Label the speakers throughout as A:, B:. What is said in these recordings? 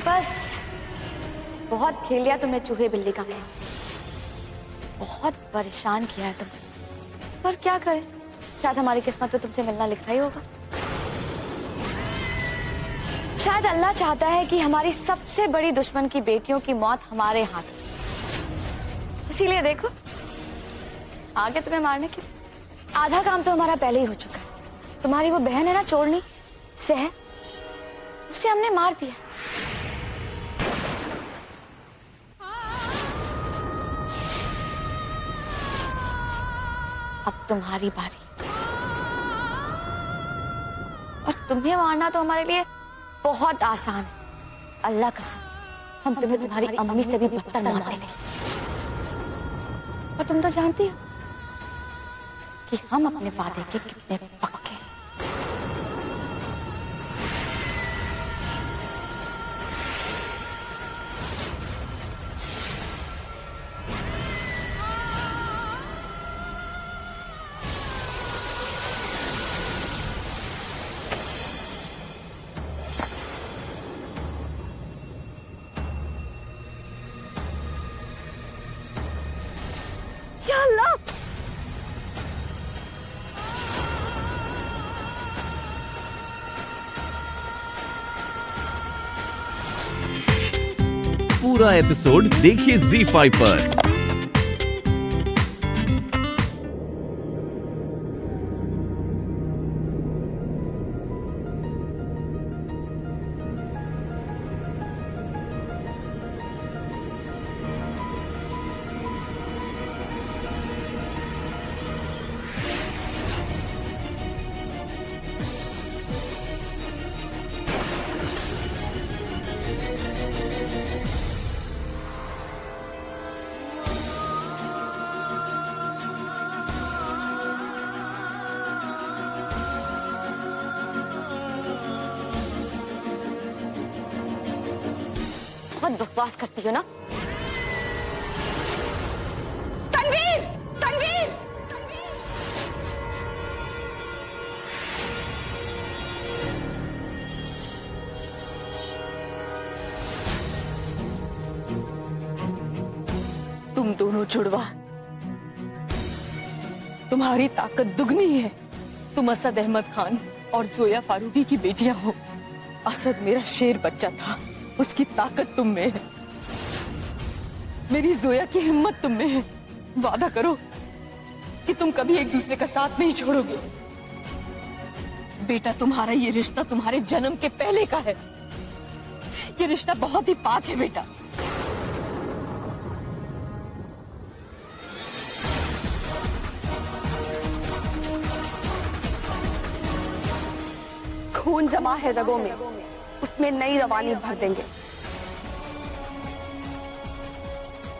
A: बस बहुत खेल लिया तुमने चूहे बिल्ली का खेल, बहुत परेशान किया है तुमने। पर क्या करें, शायद हमारी किस्मत में तुमसे मिलना लिखा ही होगा। शायद अल्लाह चाहता है कि हमारी सबसे बड़ी दुश्मन की बेटियों की मौत हमारे हाथ में, इसीलिए देखो आगे तुम्हें मारने के लिए। आधा काम तो हमारा पहले ही हो चुका है। तुम्हारी वो बहन है ना चोरनी सह, उसे हमने मार दिया। अब तुम्हारी बारी, और तुम्हें मारना तो हमारे लिए बहुत आसान है। अल्लाह कसम, हम तुम्हें तुम्हारी अम्मी से भी बदतर मार देंगे। और तुम तो जानती हो कि हम अपने वादे के कितने पक्के हैं। या अल्लाह!
B: पूरा एपिसोड देखिए ZEE5 पर। बहुत बकवास करती हो ना। तनवीर! तनवीर!
C: तुम दोनों जुड़वा, तुम्हारी ताकत दुगनी है। तुम असद अहमद खान और जोया फारूकी की बेटियां हो। असद मेरा शेर बच्चा था, उसकी ताकत तुम में है। मेरी जोया की हिम्मत तुम में है। वादा करो कि तुम कभी एक दूसरे का साथ नहीं छोड़ोगे। बेटा, तुम्हारा ये रिश्ता तुम्हारे जन्म के पहले का है। ये रिश्ता बहुत ही पाक है बेटा।
A: खून जमा है रगों में, उसमें नई रवानी भर देंगे।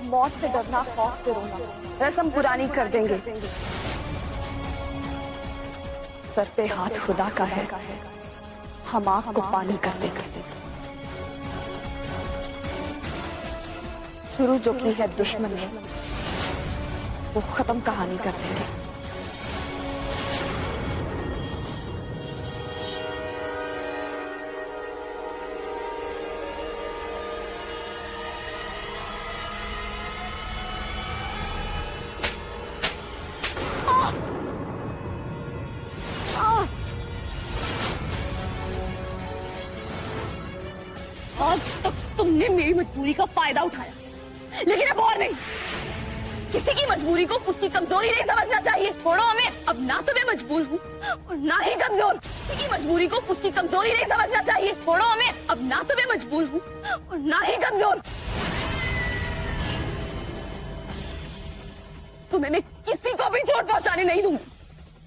A: मौत से डरना, खौफ से रोना, रस्म पुरानी कर देंगे। सर पे हाथ खुदा का है, हम आंख को पानी कर देंगे। शुरू जो की है दुश्मन ने, वो खत्म कहानी कर देंगे।
C: आज तक तुमने मेरी मजबूरी का फायदा उठाया, लेकिन अब और नहीं। किसी की मजबूरी को उसकी कमजोरी नहीं समझना चाहिए। छोड़ो हमें, अब ना तो मैं मजबूर हूँ और ना ही कमजोर। किसी की मजबूरी को उसकी कमजोरी नहीं समझना चाहिए। छोड़ो हमें, अब ना तो मैं मजबूर हूँ और ना ही कमजोर। तुम्हें मैं किसी को भी चोट पहुँचाने नहीं दूंगी।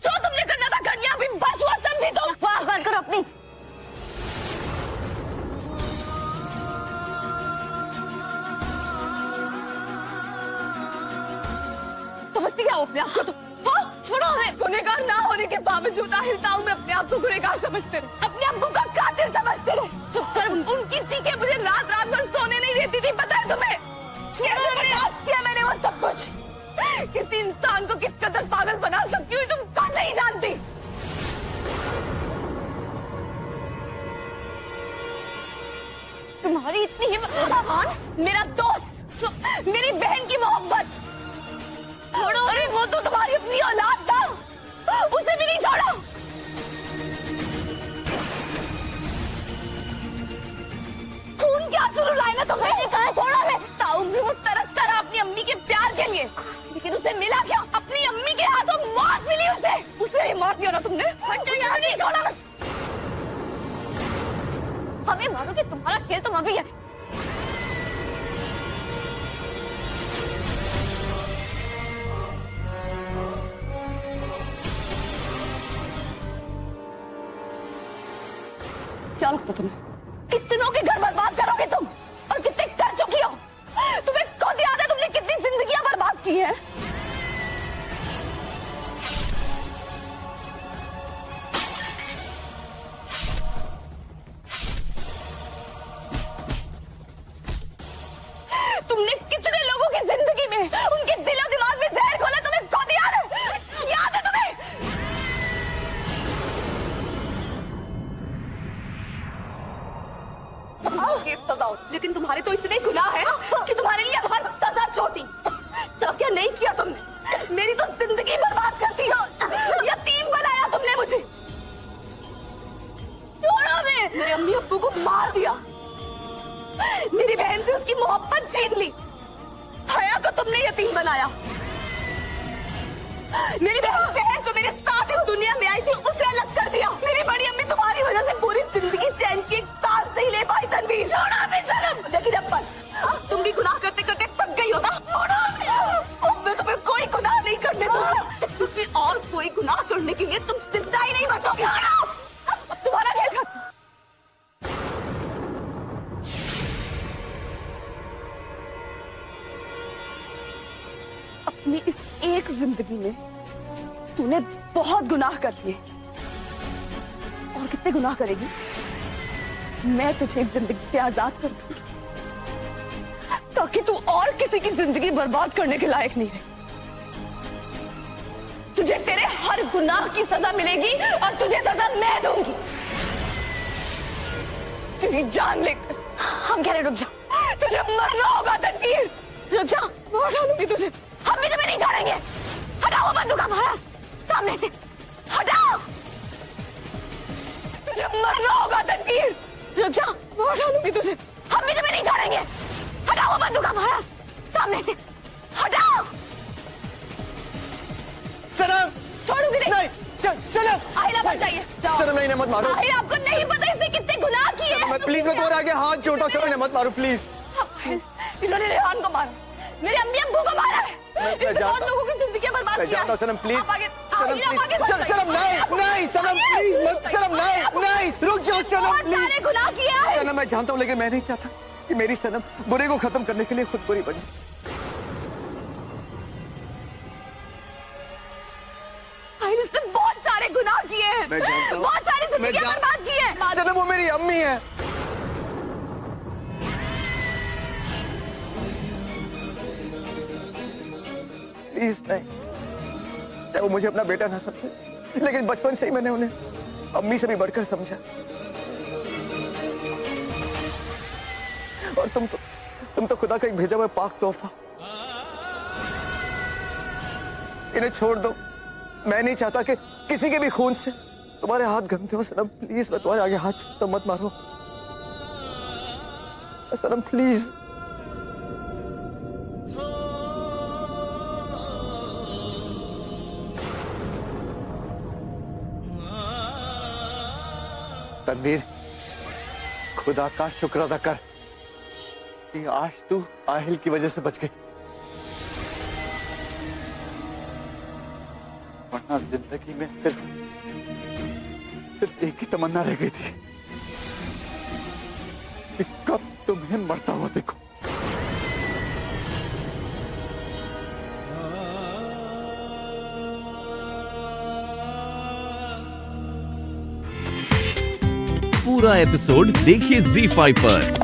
C: जो तुमने करना था कर लिया, अभी बस हुआ, समझी तुम?
A: बकवास बंद करो अपनी।
C: समझती क्या हो अपने आप को तुम? हाँ? छोड़ो हमें। गुनहगार ना होने के बावजूद आहिल-ताऊ में अपने आप को गुनहगार समझते रहे, अपने आप को कातिल समझते रहे। चुप कर। उनकी चीखें मुझे रात रात भर सोने नहीं देती थी, पता है तुम्हें? कैसे बर्दाश्त किया मैंने वो सब कुछ। किसी इंसान को किस कदर पागल बना सकती हुई तुम कौन नहीं जानती।
A: तुम्हारी
C: अपनी अमान, मेरा दोस्त, मेरी बहन की मोहब्बत छोड़ो। अरे वो तो तुम्हारी अपनी औलाद था, उसे भी नहीं छोड़ा। खून के आंसू रुलाए ना तुम्हें, कहा छोड़ा है। ताऊ भी वो तरसता रहा अपनी अम्मी के प्यार के लिए, लेकिन उसे मिला क्या? अपनी अम्मी के हाथों मौत मिली उसे। उसे ही मार दिया ना तुमने। हटो यहाँ, नहीं छोड़ा बस। हमें मारोगे, तुम्हारा खेल तुम अभी है। क्या लगता तुम्हें कितनों के घर बर्बाद करोगे तुम, और कितने कर चुकी हो? तुम्हें खुद याद है तुमने कितनी जिंदगियां बर्बाद की हैं? तुमने कितने लोगों की जिंदगी में, उनके दिलो दिमाग में जहर घोला, तुम्हें खुद याद है? याद है तुम्हें? ये सजा हो, लेकिन तुम्हारे तो इतने गुनाह है कि तुम्हारे लिए हर सजा छोटी। तो क्या नहीं किया तुमने? मेरी तो जिंदगी बर्बाद करती हो, यतीम बनाया तुमने मुझे। छोड़ो, मेरे अम्मी अब्बू को मार दिया, मेरी बहन से उसकी मोहब्बत छीन ली, हया को तुमने यतीम बनाया। मेरी बहन जो मेरे साथ इस दुनिया में आई थी, उसे अलग कर दिया। मेरी बड़ी अम्मी तुम्हारी वजह से पूरी जिंदगी चैन की एक सांस नहीं ले पाई। तनवीर छोड़ा भी शर्म, लेकिन अपन तुम भी गुनाह करते करते थक गई हो ना। छोड़ो, अब मैं तुम्हें कोई गुनाह नहीं करने दूंगी, क्योंकि और कोई गुनाह करने के लिए तुम जिंदा ही नहीं बचोगे। अब तुम्हारा खेल खत्म। अपनी इस एक जिंदगी में तूने बहुत गुनाह कर दिए, और कितने गुनाह करेगी? मैं तुझे एक जिंदगी से आजाद कर दूंगी, ताकि तू और किसी की जिंदगी बर्बाद करने के लायक नहीं रहे। तुझे तेरे हर गुनाह की सजा मिलेगी, और तुझे सजा मैं दूंगी। तेरी जान लेकर। हम कह रहे रुक जा, तुझे मरना होगा तनवीर। रुक जा, मैं उठा लूंगी तुझे। हम भी तुम्हें नहीं छोड़ेंगे। हटाओ बंदूक हमारा सामने से, हटाओ। तुझे मरना होगा तनवीर। रुक जा, मैं उठा लूंगी तुझे। हम भी तुम्हें नहीं छोड़ेंगे। हटाओ बंदूक हमारा सामने से, हटाओ।
D: सनम,
C: छोड़ूंगी नहीं।
D: सनम,
C: आहिला बच जाइए।
D: सनम नहीं, मत मारो।
C: आहिल, आपको नहीं पता इसने कितने गुनाह किए हैं।
D: प्लीज, मैं तुम्हारे आगे हाथ जोड़ता हूँ, सनम मत मारो प्लीज।
C: इन्होंने रेहान को मारा, मेरे अम्मी अब्बू को मारा है। इसने बहुत लोगों की जिंदगी बर्बाद
D: मैं
C: किया है।
D: जानता हूँ सनम, प्लीज।
C: आप आगे,
D: सनम
C: आगे, आप आगे
D: प्लीज,
C: मत
D: सनम नहीं, सनम प्लीज मत, सनम नहीं, रुक जाओ सनम
C: बहुत
D: प्लीज।
C: सारे गुनाह किया है।
D: सनम मैं जानता हूँ, लेकिन मैं नहीं चाहता कि मेरी सनम बुरे को खत्म करने के लिए खुद बुरी बने।
C: इसने बहुत सारे गुनाह किए हैं।
D: मैं जानता हूँ,
C: बहुत सारी जिंदगी बर्बाद की है।
D: सनम वो मेरी अम्मी है। प्लीज नहीं, चाहे वो मुझे अपना बेटा ना समझे, लेकिन बचपन से ही मैंने उन्हें अम्मी से भी बढ़कर समझा। और तुम तो खुदा का एक भेजा हुआ पाक तोहफा। इन्हें छोड़ दो, मैं नहीं चाहता कि किसी के भी खून से तुम्हारे हाथ गंदे हो। सनम प्लीज, मैं तुम्हारे आगे हाथ छूता, मत मारो सनम प्लीज। तनवीर, खुदा का शुक्र अदा कर कि आज तू आहिल की वजह से बच गई, वरना जिंदगी में सिर्फ एक ही तमन्ना रह गई थी कि कब तुम्हें मरता हुआ देखो।
B: पूरा एपिसोड देखिए ZEE5 पर।